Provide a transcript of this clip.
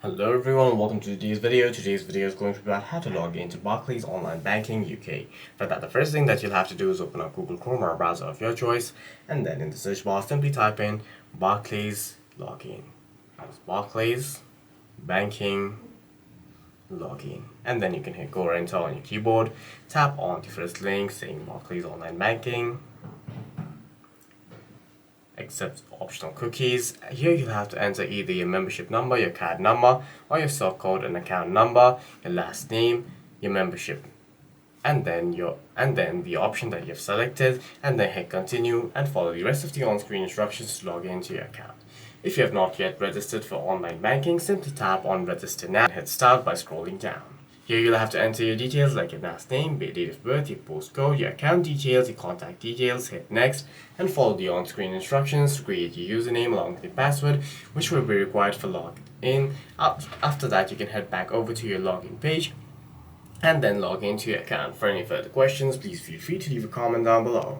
Hello everyone, welcome to today's video. Today's video is going to be about how to log into Barclays Online Banking UK. For that, the first thing that you'll have to do is open up Google Chrome or a browser of your choice, and then in the search bar simply type in Barclays Login. That's Barclays Banking Login. And then you can hit go or enter on your keyboard, tap on the first link saying Barclays Online Banking, accept optional cookies. Here you'll have to enter either your membership number, your card number, or your sort code and account number, your last name, your membership, and then the option that you've selected, and then hit continue and follow the rest of the on-screen instructions to log into your account. If you have not yet registered for online banking, simply tap on register now and hit start by scrolling down. Here you'll have to enter your details like your last name, date of birth, your postcode, your account details, your contact details, hit next, and follow the on-screen instructions to create your username along with your password, which will be required for login. After that, you can head back over to your login page and then log into your account. For any further questions, please feel free to leave a comment down below.